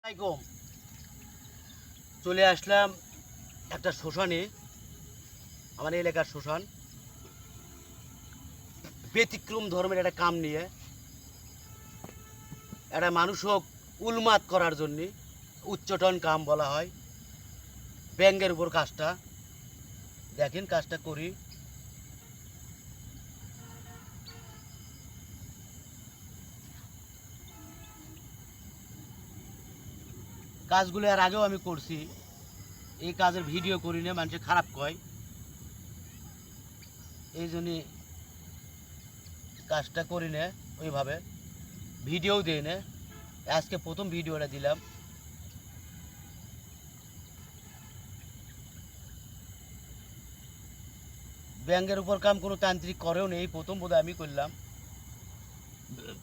আসসালামাইকুম। চলে আসলাম একটা শ্মশানে, আমার এলাকার শ্মশান। ব্যতিক্রম ধর্মের একটা কাম নিয়ে, একটা মানুষক উন্মাদ করার জন্যে উচ্চটন কাম বলা হয়। ব্যাঙ্গের উপর কাজটা দেখেন, কাজটা করি। কাজগুলো এর আগেও আমি করছি, এই কাজের ভিডিও করি না, মানুষে খারাপ কয়, এই জন্যে কাজটা করি না ওইভাবে, ভিডিও দিই না। আজকে প্রথম ভিডিওটা দিলাম। ব্যাঙ্গের উপর কাম কোনো তান্ত্রিক করেও নেই, প্রথম বোধহয় আমি করলাম,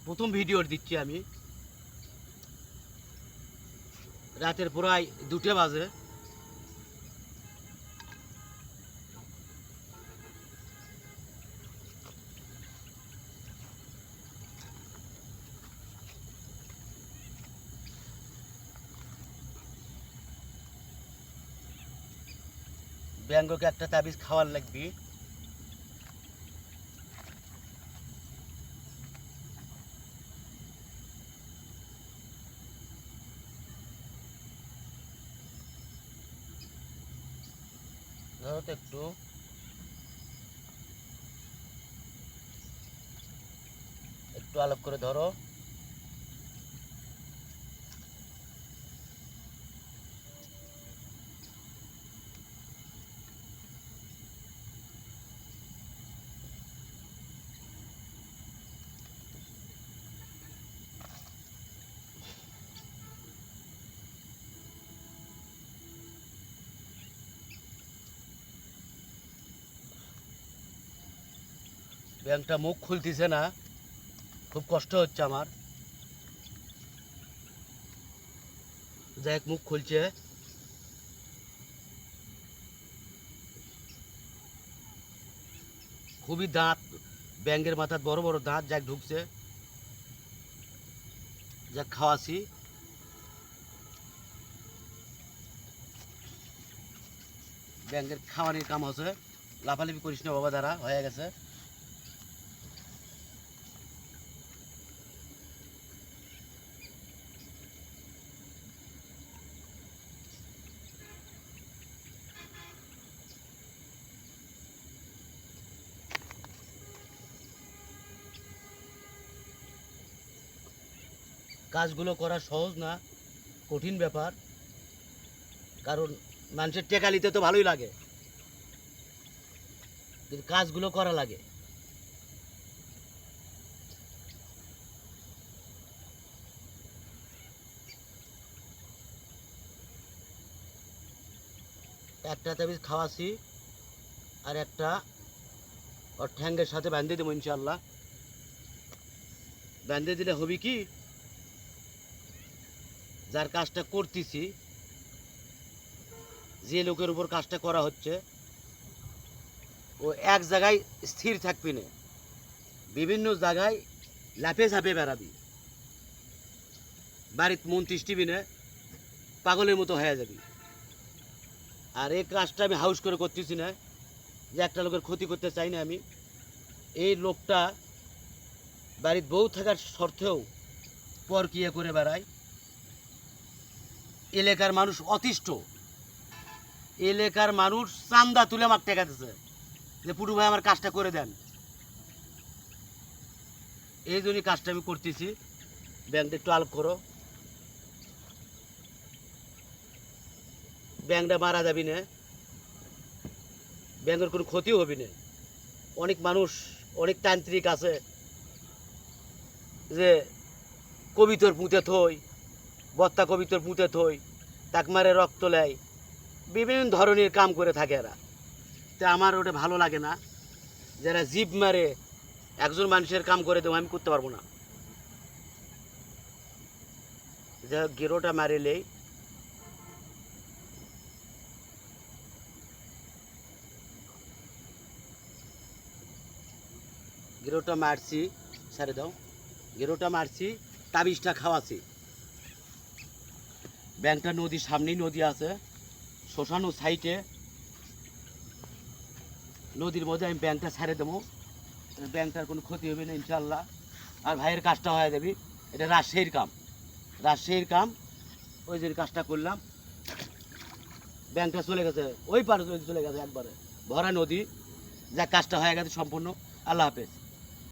প্রথম ভিডিও দিচ্ছি আমি। রাতের প্রায় 2টা বাজে। ব্যাঙ্গকে একটা তাবিজ খাওয়ার লাগবে। ধরো তো একটু, একটু আলোক করে ধরো। ব্যাংকটা মুখ খুলতেছে না, খুব কষ্ট হচ্ছে আমার। যাই হোক, মুখ খুলছে। খুবই দাঁত, ব্যাঙ্গের মাথার বড় বড় দাঁত, যাক ঢুকছে, যাক খাওয়াছি। ব্যাঙ্গের খাওয়ানির কাম হচ্ছে, লাফালাফি করিস না বাবা, দ্বারা হয়ে গেছে। কাজগুলো করা সহজ না, কঠিন ব্যাপার। কারণ মানুষের টেকা নিতে তো ভালোই লাগে, কিন্তু কাজগুলো করা লাগে। একটা তাবিজ খাওয়াছি, আর একটা ওর ঠ্যাঙ্গের সাথে বাঁধে দেবো ইনশাল্লাহ। বাঁধে দিলে হবে কি, যার কাজটা করতেছি, যে লোকের উপর কাজটা করা হচ্ছে, ও এক জায়গায় স্থির থাকবি না, বিভিন্ন জায়গায় লাফে ঝাঁপে বেড়াবি, বাড়িতে মন তৃষ্টিবি না, পাগলের মতো হয়ে যাবি। আর এই কাজটা আমি হাউস করে করতেছি না, যে একটা লোকের ক্ষতি করতে চাই না আমি। এই লোকটা বাড়িতে বউ থাকার সত্ত্বেও পরকিয়া করে বেড়ায়। এলাকার মানুষ অতিষ্ঠ, এলাকার মানুষ চান্দা তুলে আমার টেকা দিচ্ছে যে পুটু ভাই আমার কাজটা করে দেন। এই জন্যই কাজটা আমি করতেছি। ব্যাংকটা একটু আলোপ করো। ব্যাংকটা মারা যাবি না, ব্যাংকের কোনো ক্ষতিও হবে না। অনেক মানুষ, অনেক তান্ত্রিক আছে যে কবিতর পুঁতে থই, বত্তা কবিতর পুঁতে থই, তাক মারে রক্ত লেয়, বিভিন্ন ধরনের কাম করে থাকে এরা। তা আমার ওটা ভালো লাগে না, যারা জিপ মারে একজন মানুষের কাম করে দেবো, আমি করতে পারবো না। যাই হোক, গেরোটা মারিলেই গেরোটা মারছি, ছেড়ে দাও। গেরোটা মারছি, তাবিজটা খাওয়াছি। ব্যাংকটা নদীর সামনেই নদী আছে, শ্মশানো সাইটে নদীর মধ্যে আমি ব্যাংকটা ছেড়ে দেবো, ব্যাংকটার কোনো ক্ষতি হবে না ইনশাল্লাহ। আর ভাইয়ের কাজটা হয়ে যাবে। এটা রাজশাহীর কাম, রাজশাহীর কাম। ওই যে কাজটা করলাম, ব্যাংকটা চলে গেছে ওই পারে চলে গেছে একবারে ভরা নদী। যা কাজটা হয়ে গেছে সম্পূর্ণ। আল্লাহ হাফেজ।